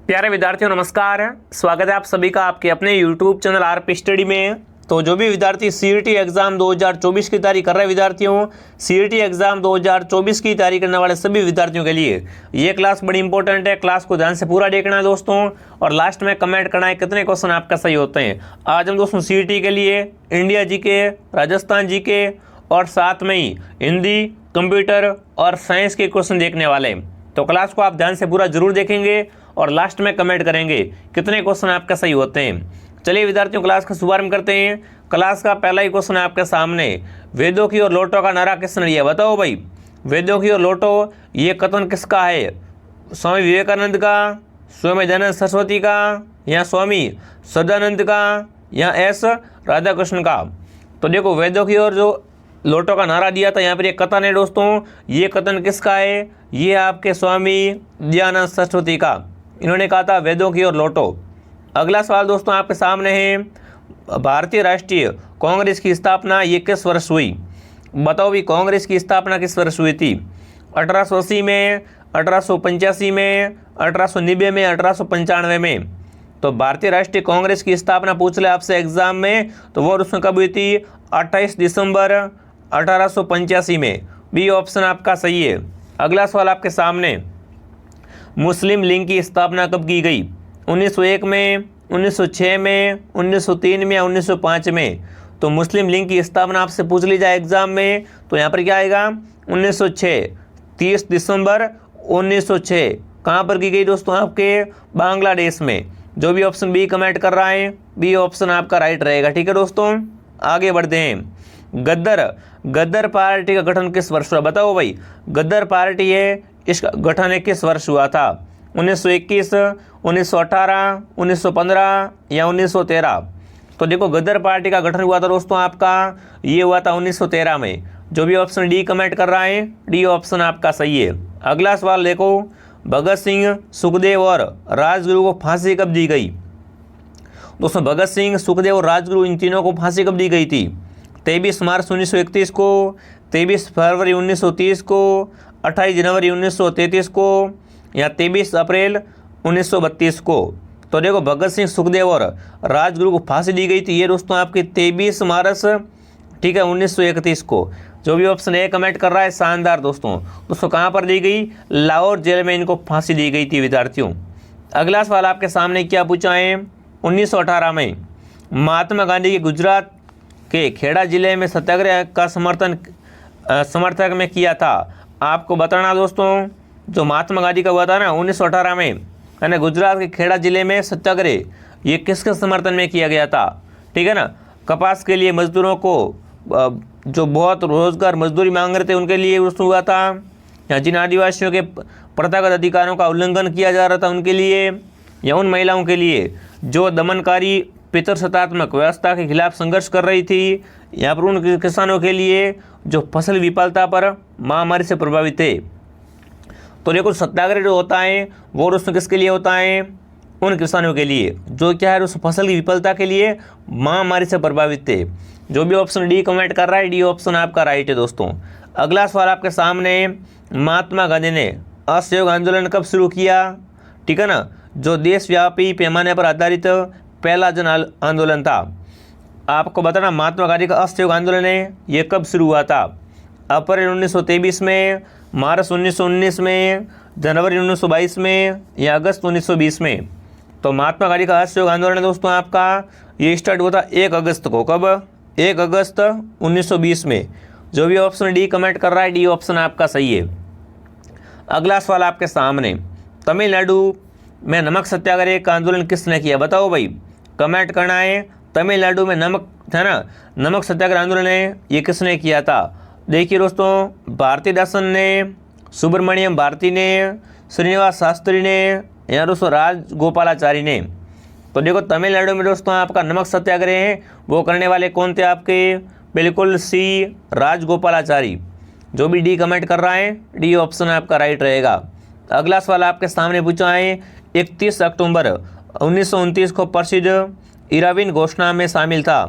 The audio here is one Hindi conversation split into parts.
प्यारे विद्यार्थियों नमस्कार, स्वागत है आप सभी का आपके अपने YouTube चैनल आरपी स्टडी में। तो जो भी विद्यार्थी सीईटी एग्जाम 2024 की तैयारी कर रहे विद्यार्थियों, सीईटी एग्जाम 2024 की तैयारी करने वाले सभी विद्यार्थियों के लिए ये क्लास बड़ी इंपॉर्टेंट है। क्लास को ध्यान से पूरा देखना है दोस्तों, और लास्ट में कमेंट करना है कितने क्वेश्चन आपका सही होते हैं। आज हम दोस्तों सीईटी के लिए इंडिया जीके, राजस्थान जीके और साथ में ही हिंदी, कंप्यूटर और साइंस के क्वेश्चन देखने वाले हैं। तो क्लास को आप ध्यान से पूरा जरूर देखेंगे और लास्ट में कमेंट करेंगे कितने क्वेश्चन आपका सही होते हैं। चलिए विद्यार्थियों, क्लास का शुभारंभ करते हैं। क्लास का पहला ही क्वेश्चन है आपके सामने, वेदों की ओर लौटो का नारा किसने दिया? बताओ भाई, वेदों की ओर लौटो ये कथन किसका है? स्वामी विवेकानंद का, स्वामी दयानंद सरस्वती का, या स्वामी सदानंद का, या एस राधाकृष्ण का? तो देखो, वेदों की ओर जो लौटो का नारा दिया था, यहाँ पर ये कथन है दोस्तों। ये कथन किसका है? ये आपके स्वामी दयानंद सरस्वती का। इन्होंने कहा था वेदों की ओर लौटो। अगला सवाल दोस्तों आपके सामने है, भारतीय राष्ट्रीय कांग्रेस की स्थापना ये किस वर्ष हुई? बताओ भी, कांग्रेस की स्थापना किस वर्ष हुई थी? 1880 में, 1885 में, 1890 में, 1895 में? तो भारतीय राष्ट्रीय कांग्रेस की स्थापना पूछ ले आपसे एग्जाम में, तो वो उसमें कब हुई थी? 28 दिसंबर 1885 में। बी ऑप्शन आपका सही है। अगला सवाल आपके सामने, मुस्लिम लीग की स्थापना कब की गई? 1901 में, 1906 में, 1903 में, या 1905 में? तो मुस्लिम लीग की स्थापना आपसे पूछ ली जाए एग्जाम में, तो यहाँ पर क्या आएगा? 1906, 30 दिसंबर 1906। कहाँ पर की गई दोस्तों? आपके बांग्लादेश में। जो भी ऑप्शन बी कमेंट कर रहा है, बी ऑप्शन आपका राइट रहेगा। ठीक है दोस्तों, आगे बढ़ते हैं। गद्दर पार्टी का गठन किस वर्ष हुआ? बताओ भाई, गद्दर पार्टी है, इसका गठन किस वर्ष हुआ था? 1921, 1918, 1915 या 1913? तो देखो, गद्दर पार्टी का गठन हुआ था दोस्तों आपका, ये हुआ था 1913 में। जो भी ऑप्शन डी कमेंट कर रहा है, डी ऑप्शन आपका सही है। अगला सवाल देखो, भगत सिंह, सुखदेव और राजगुरु को फांसी कब दी गई? दोस्तों, भगत सिंह, सुखदेव और राजगुरु इन तीनों को फांसी कब दी गई थी? 23 मार्च 1931 को, 23 फरवरी 1930 को, 28 जनवरी 1933 को, या 23 अप्रैल 1932 को? तो देखो, भगत सिंह, सुखदेव और राजगुरु को फांसी दी गई थी ये दोस्तों आपकी 23 मार्च, ठीक है, 1931 को। जो भी ऑप्शन ए कमेंट कर रहा है, शानदार दोस्तों कहाँ पर दी गई? लाहौर जेल में इनको फांसी दी गई थी विद्यार्थियों। अगला सवाल आपके सामने क्या पूछा है? 1918 में महात्मा गांधी के गुजरात के खेड़ा जिले में सत्याग्रह का समर्थक में किया था। आपको बताना दोस्तों, जो महात्मा गांधी का हुआ था ना 1918 में, यानी गुजरात के खेड़ा जिले में सत्याग्रह, ये किसके समर्थन में किया गया था? ठीक है ना, कपास के लिए मजदूरों को जो बहुत रोजगार मजदूरी मांग रहे थे उनके लिए उसमें हुआ था, या जिन आदिवासियों के प्रथागत अधिकारों का उल्लंघन किया जा रहा था उनके लिए, या उन महिलाओं के लिए जो दमनकारी पितृसत्तात्मक व्यवस्था के खिलाफ संघर्ष कर रही थी, या पर उन किसानों के लिए जो फसल विफलता पर महामारी से प्रभावित थे। तो देखो, सत्याग्रह जो होता है वो उसमें किसके लिए होता है? उन किसानों के लिए जो क्या है, उस फसल की विफलता के लिए महामारी से प्रभावित थे। जो भी ऑप्शन डी कमेंट कर रहा है, डी ऑप्शन आपका राइट है दोस्तों। अगला सवाल आपके सामने, महात्मा गांधी ने असहयोग आंदोलन कब शुरू किया? ठीक है ना, जो देशव्यापी पैमाने पर आधारित पहला जन आंदोलन था। आपको बताना, महात्मा गांधी का असहयोग आंदोलन है ये कब शुरू हुआ था? अप्रैल 1923 में, मार्च 1919 में, जनवरी 1922 में, या अगस्त 1920 में? तो महात्मा गांधी का असहयोग आंदोलन दोस्तों आपका ये स्टार्ट हुआ था 1 अगस्त को। कब? 1 अगस्त 1920 में। जो भी ऑप्शन डी कमेंट कर रहा है, डी ऑप्शन आपका सही है। अगला सवाल आपके सामने, तमिलनाडु में नमक सत्याग्रह का आंदोलन किसने किया? बताओ भाई, कमेंट करना है। तमिलनाडु में नमक था ना, नमक सत्याग्रह आंदोलन है ये किसने किया था? देखिए दोस्तों, भारतीदासन ने, सुब्रमण्यम भारती ने, श्रीनिवास शास्त्री ने, या दोस्तों राजगोपालाचारी ने? तो देखो, तमिलनाडु में दोस्तों आपका नमक सत्याग्रह है वो करने वाले कौन थे आपके? बिल्कुल सी राजगोपालाचारी। जो भी डी कमेंट कर रहा है, डी ऑप्शन आपका राइट रहेगा। अगला सवाल आपके सामने पूछा है, 31 अक्टूबर 1929 को प्रसिद्ध इरविन घोषणा में शामिल था।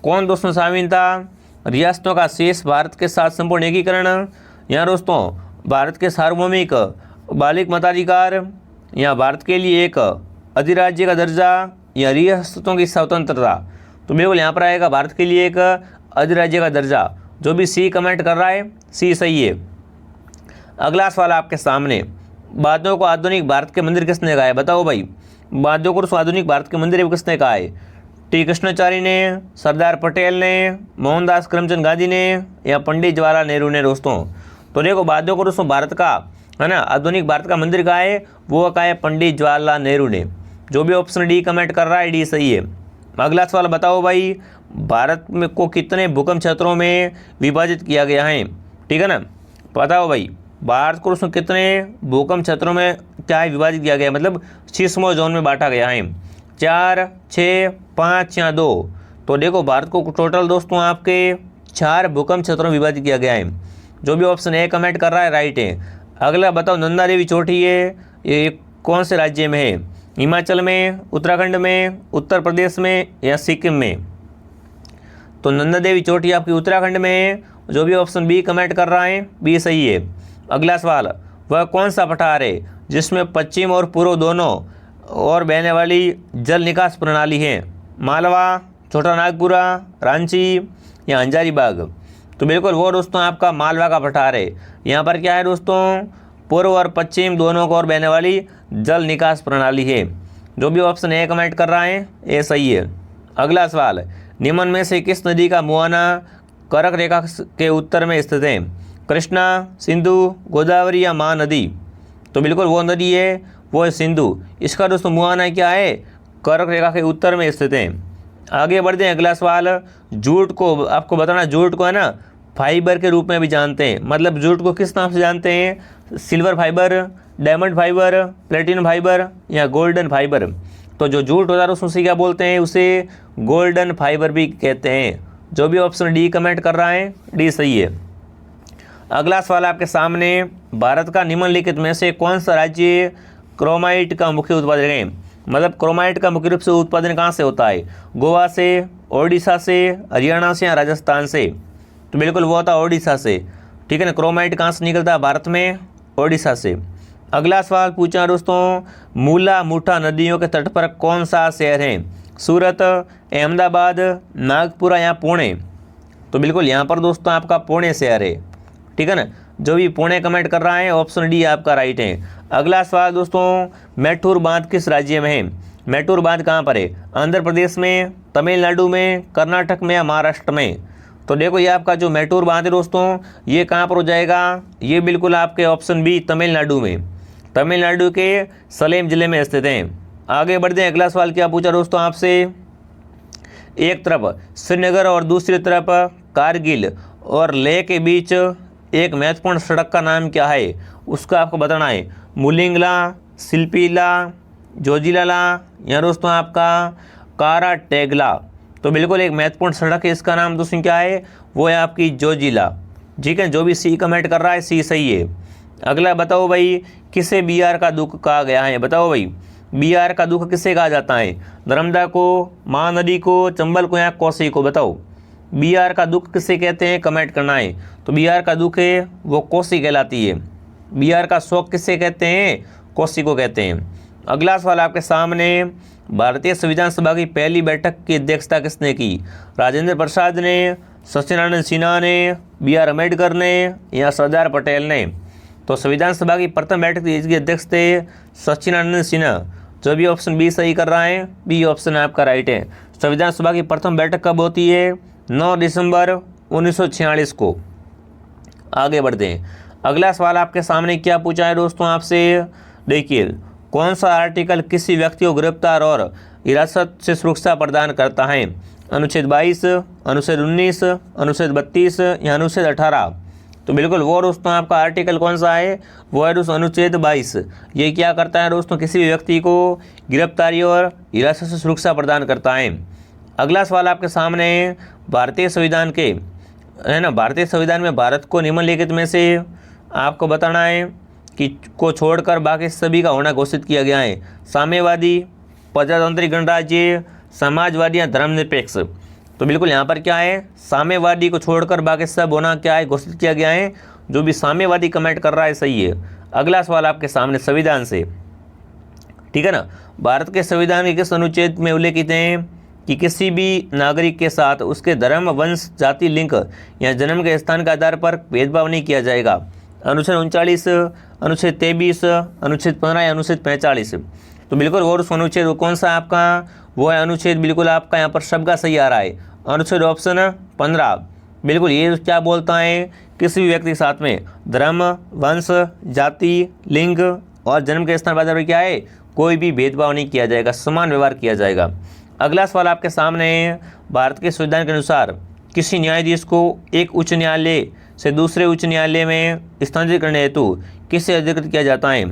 कौन दोस्तों शामिल था? रियासतों का शेष भारत के साथ संपूर्ण एकीकरण, या दोस्तों भारत के सार्वभौमिक बालिक मताधिकार, यहाँ भारत के लिए एक अधिराज्य का दर्जा या रियासतों की स्वतंत्रता। तो बिल्कुल यहाँ पर आएगा भारत के लिए एक अधिराज्य का दर्जा। जो भी सी कमेंट कर रहा है सी सही है। अगला सवाल आपके सामने, वाद्यों को आधुनिक भारत के मंदिर किसने कहा है? बताओ भाई, वाद्यों को आधुनिक भारत के मंदिर किसने कहा है? टी कृष्णाचार्य ने, सरदार पटेल ने, मोहनदास करमचंद गांधी ने या पंडित जवाहरलाल नेहरू ने दोस्तों? तो देखो, वाद्यों को दोस्तों भारत का है ना आधुनिक भारत का मंदिर कहा है, वो कहा है पंडित जवाहरलाल नेहरू ने। जो भी ऑप्शन डी कमेंट कर रहा है डी सही है। अगला सवाल बताओ भाई, भारत में को कितने भूकंप क्षेत्रों में विभाजित किया गया है? ठीक है ना, बताओ भाई, भारत को उसमें कितने भूकंप क्षेत्रों में क्या है विभाजित किया गया है, मतलब सीस्मो जोन में बांटा गया है? 4, 6, 5 या 2? तो देखो, भारत को टोटल दोस्तों आपके 4 भूकंप क्षेत्रों में विभाजित किया गया है। जो भी ऑप्शन ए कमेंट कर रहा है राइट है। अगला बताओ, नंदा देवी चोटी है ये कौन से राज्य में है? हिमाचल में, उत्तराखंड में, उत्तर प्रदेश में या सिक्किम में? तो नंदा देवी चोटी आपकी उत्तराखंड में है। जो भी ऑप्शन बी कमेंट कर रहा है बी सही है। अगला सवाल, वह कौन सा पठार है जिसमें पश्चिम और पूर्व दोनों और बहने वाली जल निकास प्रणाली है? मालवा, छोटा नागपुरा, रांची या हजारीबाग? तो बिल्कुल वो दोस्तों आपका मालवा का पठार है। यहाँ पर क्या है दोस्तों, पूर्व और पश्चिम दोनों को और बहने वाली जल निकास प्रणाली है। जो भी ऑप्शन ए कमेंट कर रहा है ए सही है। अगला सवाल, निम्न में से किस नदी का मुहाना कर्क रेखा के उत्तर में स्थित है? कृष्णा, सिंधु, गोदावरी या महानदी? तो बिल्कुल वो नदी है, वो है सिंधु। इसका दोस्तों मुहाना क्या है? कर्क रेखा के उत्तर में स्थित है। आगे बढ़ते हैं। अगला सवाल, जूट को आपको बताना, जूट को है ना फाइबर के रूप में भी जानते हैं। मतलब जूट को किस नाम से जानते हैं? Silver fibre, diamond fibre, platinum fibre या गोल्डन फाइबर? तो जो जूट होता है उससे क्या बोलते हैं? उसे गोल्डन फाइबर भी कहते हैं। जो भी ऑप्शन डी कमेंट कर रहा है डी सही है। अगला सवाल आपके सामने, भारत का निम्नलिखित में से कौन सा राज्य क्रोमाइट का मुख्य उत्पादक है? मतलब क्रोमाइट का मुख्य रूप से उत्पादन कहाँ से होता है? गोवा से, ओडिशा से, हरियाणा से या राजस्थान से? तो बिल्कुल वो होता है ओडिशा से। ठीक है ना, क्रोमाइट कहाँ से निकलता है भारत में? ओडिशा से। अगला सवाल पूछा दोस्तों, मूला मुठा नदियों के तट पर कौन सा शहर है? सूरत, अहमदाबाद, नागपुर या पुणे? तो बिल्कुल यहाँ पर दोस्तों आपका पुणे शहर है। ठीक है ना, जो भी पुणे कमेंट कर रहा है ऑप्शन डी आपका राइट है। अगला सवाल दोस्तों, मैठूर बांध किस राज्य में है? मैठूर बांध कहाँ पर है? आंध्र प्रदेश में, तमिलनाडु में, कर्नाटक में या महाराष्ट्र में? तो देखो, ये आपका जो मैठूर बांध है दोस्तों, ये कहाँ पर हो जाएगा? ये बिल्कुल आपके ऑप्शन बी तमिलनाडु में, तमिलनाडु के सलेम जिले में स्थित है। आगे बढ़ते हैं। अगला सवाल क्या पूछा दोस्तों आपसे, एक तरफ श्रीनगर और दूसरी तरफ कारगिल और लेह के बीच एक महत्वपूर्ण सड़क का नाम क्या है? उसका आपको बताना है। मुलिंगला, सिल्पीला, जोजिलाला या दोस्तों आपका कारा टेगला? तो बिल्कुल एक महत्वपूर्ण सड़क है, इसका नाम दोस्तों क्या है? वो है आपकी जोजिला। ठीक है, जो भी सी कमेंट कर रहा है सी सही है। अगला बताओ भाई, किसे बिहार का दुख कहा गया है? बताओ भाई, बिहार का दुख किसे कहा जाता है? नर्मदा को, महानदी को, चंबल को या कोसी को? बताओ, बिहार का दुख किसे कहते हैं? कमेंट करना है। तो बिहार का दुख है वो कोसी कहलाती है। बिहार का शोक किसे कहते हैं? कोसी को कहते हैं। अगला सवाल आपके सामने, भारतीय संविधान सभा की पहली बैठक की अध्यक्षता किसने की? राजेंद्र प्रसाद ने, सत्यनारायण सिन्हा ने, B.R. अम्बेडकर ने या सरदार पटेल ने? तो संविधान सभा की प्रथम बैठक की अध्यक्ष थे सत्यनारायण सिन्हा। जो भी ऑप्शन बी सही कर रहा है बी ऑप्शन आपका राइट है। संविधान सभा की प्रथम बैठक कब होती है? 9 दिसंबर 1946 को। आगे बढ़ते हैं। अगला सवाल आपके सामने क्या पूछा है दोस्तों आपसे, देखिए, कौन सा आर्टिकल किसी व्यक्ति को गिरफ्तार और हिरासत से सुरक्षा प्रदान करता है? अनुच्छेद 22, अनुच्छेद 19, अनुच्छेद 32 या अनुच्छेद 18? तो बिल्कुल वो दोस्तों आपका आर्टिकल कौन सा है? वो है दोस्तों अनुच्छेद 22। ये क्या करता है दोस्तों? किसी भी व्यक्ति को गिरफ्तारी और हिरासत से सुरक्षा प्रदान करता है। अगला सवाल आपके सामने है, भारतीय संविधान के है ना, भारतीय संविधान में भारत को निम्नलिखित में से आपको बताना है कि को छोड़कर बाकी सभी का होना घोषित किया गया है। साम्यवादी, प्रजातांत्रिक गणराज्य, समाजवादी या धर्मनिरपेक्ष? तो बिल्कुल यहाँ पर क्या है? साम्यवादी को छोड़कर बाकी सब होना क्या है? घोषित किया गया है। जो भी साम्यवादी कमेंट कर रहा है सही है। अगला सवाल आपके सामने संविधान से, ठीक है ना। भारत के संविधान के किस अनुच्छेद में उल्लेखित हैं कि किसी भी नागरिक के साथ उसके धर्म, वंश, जाति, लिंग या जन्म के स्थान के आधार पर भेदभाव नहीं किया जाएगा? अनुच्छेद 39, अनुच्छेद 23, अनुच्छेद 15 या अनुच्छेद 45? तो बिल्कुल वो अनुच्छेद वो कौन सा आपका, वो है अनुच्छेद बिल्कुल आपका यहाँ पर शब्द का सही आ रहा है, अनुच्छेद ऑप्शन 15। बिल्कुल ये क्या बोलता है, किसी भी व्यक्ति के साथ में धर्म, वंश, जाति, लिंग और जन्म के स्थान पर आधार पर क्या है, कोई भी भेदभाव नहीं किया जाएगा, समान व्यवहार किया जाएगा। अगला सवाल आपके सामने है, भारत के संविधान के अनुसार किसी न्यायाधीश को एक उच्च न्यायालय से दूसरे उच्च न्यायालय में स्थानांतरित करने हेतु किससे अधिकृत किया जाता है?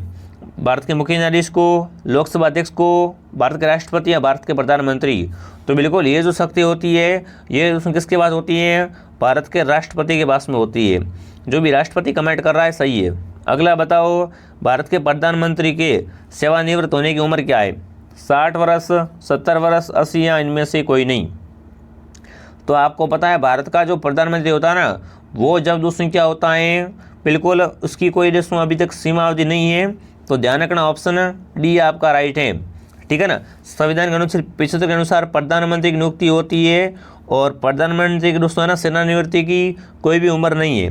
भारत के मुख्य न्यायाधीश को, लोकसभा अध्यक्ष को, भारत के राष्ट्रपति या भारत के प्रधानमंत्री? तो बिल्कुल ये जो शक्ति होती है ये उसमें किसके पास होती है, भारत के राष्ट्रपति के पास में होती है। जो भी राष्ट्रपति कमेंट कर रहा है सही है। अगला बताओ, भारत के प्रधानमंत्री के सेवानिवृत्त होने की उम्र क्या है? 60 वर्ष, 70 वर्ष, 80 या इनमें से कोई नहीं? तो आपको पता है भारत का जो प्रधानमंत्री होता है ना, वो जब उसमें क्या होता है, बिल्कुल उसकी कोई जिसमें अभी तक सीमा अवधि नहीं है। तो ध्यान रखना ऑप्शन डी आपका राइट है, ठीक है ना। संविधान के अनुच्छेद 75 के अनुसार प्रधानमंत्री की नियुक्ति होती है और प्रधानमंत्री के दोस्तों ना सेवानिवृत्ति की कोई भी उम्र नहीं है,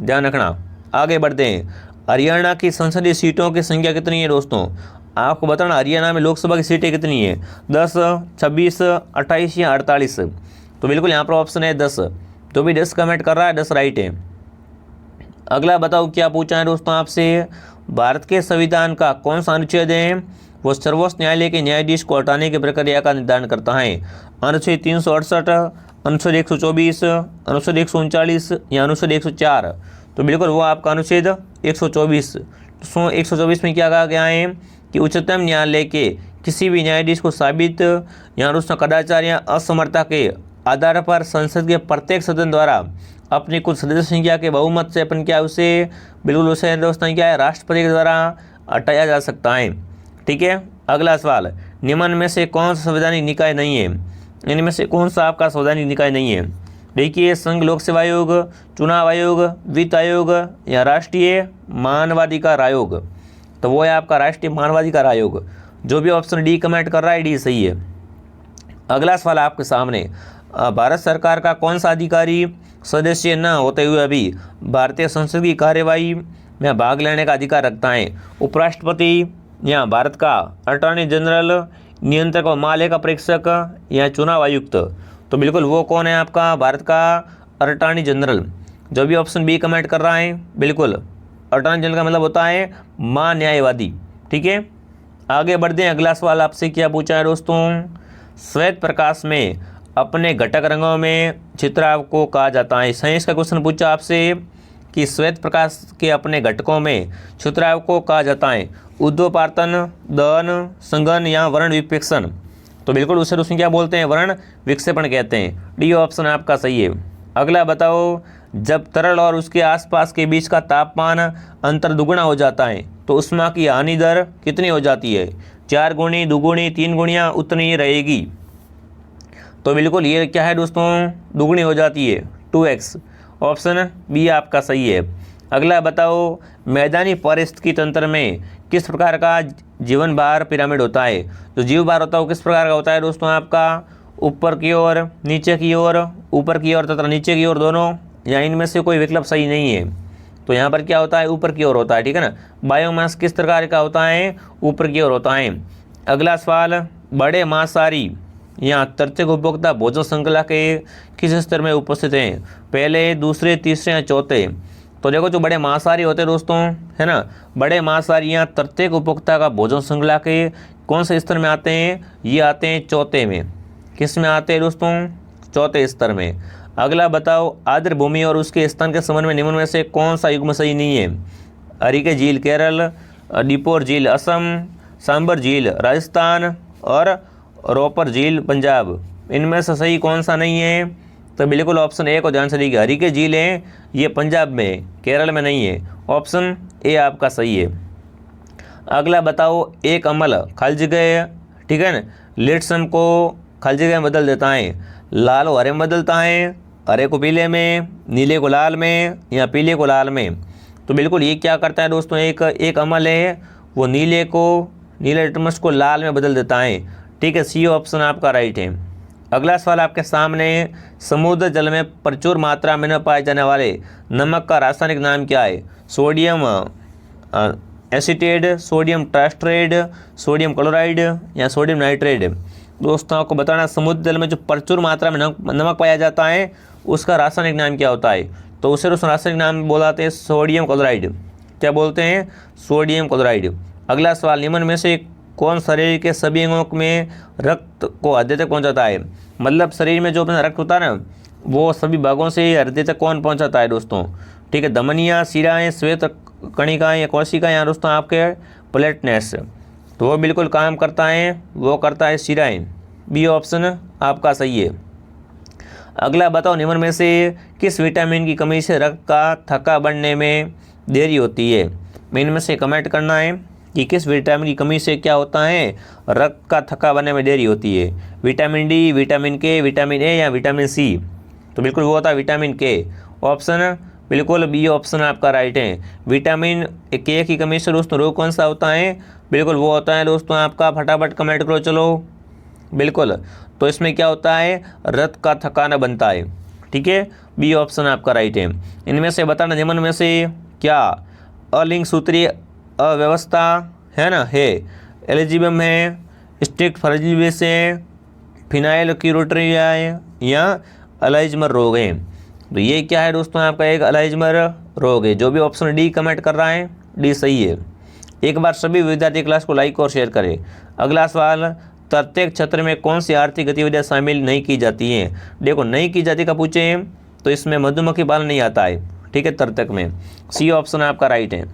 ध्यान रखना। आगे बढ़ते हैं, हरियाणा की संसदीय सीटों की संख्या कितनी है दोस्तों? आपको बताना हरियाणा में लोकसभा की सीटें कितनी है, 10, 26, 28 या 48? तो बिल्कुल यहाँ पर ऑप्शन है 10। जो भी 10 कमेंट कर रहा है 10 राइट है। अगला बताओ क्या पूछा है दोस्तों आपसे, भारत के संविधान का कौन सा अनुच्छेद है वो सर्वोच्च न्यायालय के न्यायाधीश को हटाने की प्रक्रिया का निर्धारण करता है? अनुच्छेद 368, अनुच्छेद 124, अनुच्छेद 139 या अनुच्छेद 104? तो बिल्कुल वो आपका अनुच्छेद 124। तो 124 में क्या कहा गया है कि उच्चतम न्यायालय के किसी भी न्यायाधीश को साबित या उसका कदाचार या असमर्थता के आधार पर संसद के प्रत्येक सदन द्वारा अपनी कुल सदस्य संख्या के बहुमत से अपन क्या उसे बिल्कुल उसे दोस्तों क्या है राष्ट्रपति के द्वारा हटाया जा सकता है, ठीक है। अगला सवाल, निम्न में से कौन सा संवैधानिक निकाय नहीं है? इनमें से कौन सा आपका संवैधानिक निकाय नहीं है? देखिए, संघ लोक सेवा आयोग, चुनाव आयोग, वित्त आयोग या राष्ट्रीय मानवाधिकार आयोग? तो वो है आपका राष्ट्रीय मानवाधिकार आयोग। जो भी ऑप्शन डी कमेंट कर रहा है डी सही है। अगला सवाल आपके सामने, भारत सरकार का कौन सा अधिकारी सदस्य न होते हुए अभी भारतीय संसद की कार्यवाही में भाग लेने का अधिकार रखता है? उपराष्ट्रपति या भारत का अटॉर्नी जनरल, नियंत्रक व महालेखा परीक्षक या चुनाव आयुक्त? तो बिल्कुल वो कौन है आपका भारत का अटॉर्नी जनरल। जो भी ऑप्शन बी कमेंट कर रहा है बिल्कुल अटॉर्नी जनरल का मतलब होता है महान्यायवादी, ठीक है। आगे बढ़ते हैं, अगला सवाल आपसे क्या पूछा है दोस्तों, श्वेत प्रकाश में अपने घटक रंगों में चित्राव को कहा जाता है? साइंस का क्वेश्चन पूछा आपसे कि श्वेत प्रकाश के अपने घटकों में चित्राव को कहा जाता है? ऊर्ध्वपातन, दहन, संघन या वर्ण विक्षेपण? तो बिल्कुल उसे उसमें क्या बोलते हैं, वर्ण विक्षेपण कहते हैं। डी ऑप्शन आपका सही है। अगला बताओ, जब तरल और उसके आसपास के बीच का तापमान अंतर दुगुना हो जाता है तो ऊष्मा की हानि दर कितनी हो जाती है? 4 गुणी, 2 गुणी, 3 गुणिया उतनी ही रहेगी? तो बिल्कुल ये क्या है दोस्तों, दुगुनी हो जाती है, 2x। ऑप्शन बी आपका सही है। अगला बताओ, मैदानी पारिस्थितिकी तंत्र में किस प्रकार का जीवन भार पिरामिड होता है? जो जीव भार होता है वो किस प्रकार का होता है दोस्तों आपका? ऊपर की ओर, नीचे की ओर, ऊपर की ओर तथा नीचे की ओर दोनों, या इनमें से कोई विकल्प सही नहीं है? तो यहाँ पर क्या होता है, ऊपर की ओर होता है, ठीक है ना। बायोमास किस प्रकार का होता है? ऊपर की ओर होता है। अगला सवाल, बड़े मांसाहारी या तृतीयक उपभोक्ता भोजन श्रृंखला के किस स्तर में उपस्थित हैं? पहले, दूसरे, तीसरे या चौथे? तो देखो, जो बड़े मांसाहारी होते हैं दोस्तों, है ना, बड़े मांसाहारी या तृतीयक उपभोक्ता का भोजन श्रृंखला के कौन से स्तर में आते हैं? ये आते हैं चौथे में। किस में आते हैं दोस्तों? चौथे स्तर में। अगला बताओ, आर्द्र भूमि और उसके स्थान के संबंध में निम्न में से कौन सा युग्म सही नहीं है? हरिके झील केरल, डिपोर झील असम, सांबर झील राजस्थान और रोपर झील पंजाब? इनमें से सही कौन सा नहीं है? तो बिल्कुल ऑप्शन ए को ध्यान से देखिए, हरिके झील है ये पंजाब में है, केरल में नहीं है। ऑप्शन ए आपका सही है। अगला बताओ, एक अमल खाली जगह, ठीक है ना, लिट्सम को खाली जगह में बदल देता है? लाल को हरे में बदलता है, हरे को पीले में, नीले को लाल में या पीले को लाल में? तो बिल्कुल ये क्या करता है दोस्तों, एक अमल है वो नीले को नीले लिटमस को लाल में बदल देता है। ठीक है, सी ऑप्शन आपका राइट है। अगला सवाल आपके सामने, समुद्र जल में प्रचुर मात्रा में न पाए जाने वाले नमक का रासायनिक नाम क्या है? Sodium acetate, sodium tristearate, sodium chloride या सोडियम नाइट्रेट। दोस्तों आपको बताना, समुद्र जल में जो प्रचुर मात्रा में नमक पाया जाता है उसका रासायनिक नाम क्या होता है? तो उसे रासायनिक नाम बोलाते हैं सोडियम क्लोराइड। क्या बोलते हैं? Sodium chloride. अगला सवाल, निम्न में से कौन शरीर के सभी अंगों में रक्त को हृदय तक पहुंचाता है? मतलब शरीर में जो अपना रक्त होता है ना, वो सभी भागों से हृदय तक कौन पहुंचाता है दोस्तों? ठीक है, धमनियाँ, शिराएँ, श्वेत कणिकाएँ या कोशिकाएँ या दोस्तों आपके प्लेटनेट्स। तो वो बिल्कुल काम करता है, वो करता है शिराएँ। बी ऑप्शन आपका सही है। अगला बताओ, निम्न में से किस विटामिन की कमी से रक्त का थक्का बढ़ने में देरी होती है? इनमें से कमेंट करना है कि किस विटामिन की कमी से क्या होता है, रक्त का थक्का बनने में देरी होती है। विटामिन डी, विटामिन के, विटामिन ए या विटामिन सी? तो बिल्कुल वो होता है विटामिन के। ऑप्शन बिल्कुल बी ऑप्शन आपका राइट है। विटामिन के की कमी से दोस्तों रोग कौन सा होता है? बिल्कुल वो होता है दोस्तों आपका, फटाफट कमेंट करो चलो। बिल्कुल, तो इसमें क्या होता है, रक्त का थकाना बनता है। ठीक है, बी ऑप्शन आपका राइट है। इनमें से बताना, निम्न में से क्या अलिंग सूत्रीय अव्यवस्था है ना, है? एल्जियम है, स्टिक फ्राजिलिस है, फिनाइल क्यूरेटरिया है या अल्जाइमर रोग है? तो ये क्या है दोस्तों आपका, एक अल्जाइमर रोग है। जो भी ऑप्शन डी कमेंट कर रहा है, डी सही है। एक बार सभी विद्यार्थी क्लास को लाइक और शेयर करें। अगला सवाल, प्रत्येक क्षेत्र में कौन सी आर्थिक गतिविधियाँ शामिल नहीं की जाती हैं? देखो, नहीं की जाती का पूछे तो इसमें मधुमक्खी पालन नहीं आता है। ठीक है, तर्तक में। सी ऑप्शन आपका राइट है।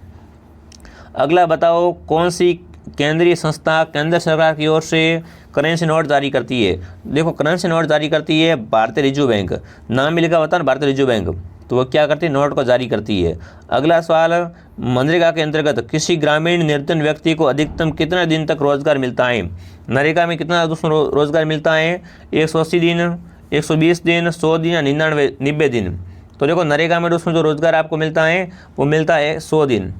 अगला बताओ, कौन सी केंद्रीय संस्था केंद्र सरकार की ओर से करेंसी नोट जारी करती है? देखो, करेंसी नोट जारी करती है भारतीय रिजर्व बैंक। नाम भी लिखा होता है ना, भारतीय रिजर्व बैंक। तो वो क्या करती है, नोट को जारी करती है। अगला सवाल, मनरेगा के अंतर्गत किसी ग्रामीण निर्धन व्यक्ति को अधिकतम कितने दिन तक रोजगार मिलता है? नरेगा में कितना दोस्तों रोजगार मिलता है? 180 दिन, 120 दिन, 100 दिन या 90 दिन? तो देखो, नरेगा में दोस्तों जो रोजगार आपको मिलता है वो मिलता है 100 दिन।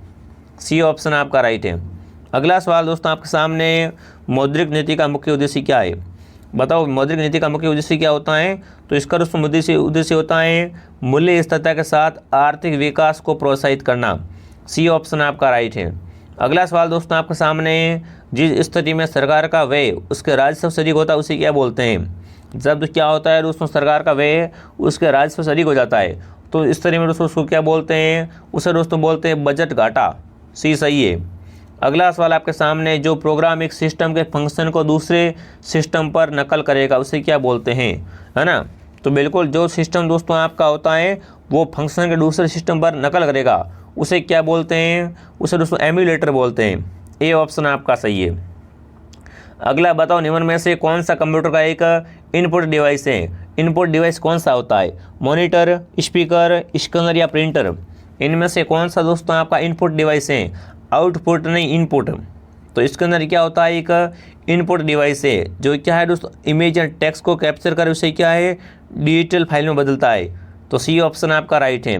सी ऑप्शन आपका राइट है। अगला सवाल दोस्तों आपके सामने, मौद्रिक नीति का मुख्य उद्देश्य क्या है? बताओ, मौद्रिक नीति का मुख्य उद्देश्य क्या होता है? तो इसका दोस्तों उद्देश्य होता है मूल्य स्थिरता के साथ आर्थिक विकास को प्रोत्साहित करना। सी ऑप्शन आपका राइट है। अगला सवाल दोस्तों आपके सामने, जिस स्थिति में सरकार का व्यय उसके राजस्व से अधिक होता है उसे क्या बोलते हैं? जब क्या होता है दोस्तों, सरकार का व्यय उसके राजस्व से अधिक हो जाता है, तो इस तरह में दोस्तों उसको क्या बोलते हैं? उसे दोस्तों बोलते हैं बजट घाटा। सी सही है। अगला सवाल आपके सामने, जो प्रोग्राम एक सिस्टम के फंक्शन को दूसरे सिस्टम पर नकल करेगा उसे क्या बोलते हैं? है ना, तो बिल्कुल जो सिस्टम दोस्तों आपका होता है वो फंक्शन के दूसरे सिस्टम पर नकल करेगा उसे क्या बोलते हैं? उसे दोस्तों एम्यूलेटर बोलते हैं। ए ऑप्शन आपका सही है। अगला बताओ, निम्न में से कौन सा कंप्यूटर का एक इनपुट डिवाइस है? इनपुट डिवाइस कौन सा होता है? मॉनिटर, स्पीकर, स्कैनर या प्रिंटर? इनमें से कौन सा दोस्तों आपका इनपुट डिवाइस है? आउटपुट नहीं, इनपुट। तो इसके अंदर क्या होता है, एक इनपुट डिवाइस है जो क्या है दोस्तों, इमेज या टेक्स्ट को कैप्चर कर उसे क्या है, डिजिटल फाइल में बदलता है। तो सी ऑप्शन आपका राइट है।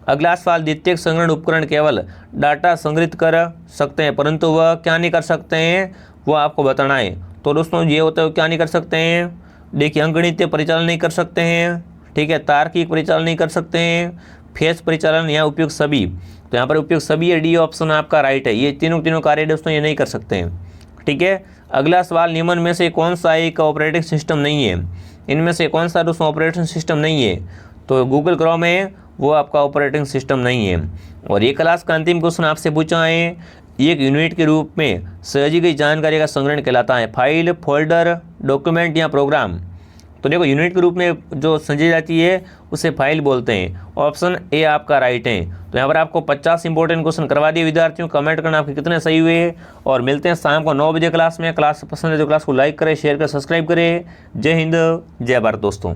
अगला सवाल, द्वितीयक संग्रहण उपकरण केवल डाटा संग्रहित कर सकते हैं परंतु वह क्या नहीं कर सकते हैं, वो आपको बताना है। तो दोस्तों ये होता है क्या नहीं कर सकते हैं? देखिए, अंकगणितीय परिचालन नहीं कर सकते हैं, ठीक है, तार्किक परिचालन नहीं कर सकते हैं, फेस परिचालन या उपयुक्त सभी। तो यहाँ पर उपयुक्त सभी है, डी ऑप्शन आपका राइट है। ये तीनों कार्य दोस्तों ये नहीं कर सकते हैं। ठीक है, अगला सवाल, निम्न में से कौन सा एक ऑपरेटिंग सिस्टम नहीं है? इनमें से कौन सा दोस्तों ऑपरेटिंग सिस्टम नहीं है? तो गूगल क्रोम है, वो आपका ऑपरेटिंग सिस्टम नहीं है। और ये क्लास का अंतिम क्वेश्चन आपसे पूछा है, एक यूनिट के रूप में सहेजी गई जानकारी का संग्रहण कहलाता है? फाइल, फोल्डर, डॉक्यूमेंट या प्रोग्राम? तो देखो, यूनिट के रूप में जो संजय जाती है उसे फाइल बोलते हैं। ऑप्शन ए आपका राइट है। तो यहाँ पर आपको 50 इंपॉर्टेंट क्वेश्चन करवा दिए विद्यार्थियों। कमेंट करना आपके कितने सही हुए, और मिलते हैं शाम को 9 बजे क्लास में। क्लास पसंद है तो क्लास को लाइक करें, शेयर करें, सब्सक्राइब करें। जय हिंद, जय भारत दोस्तों।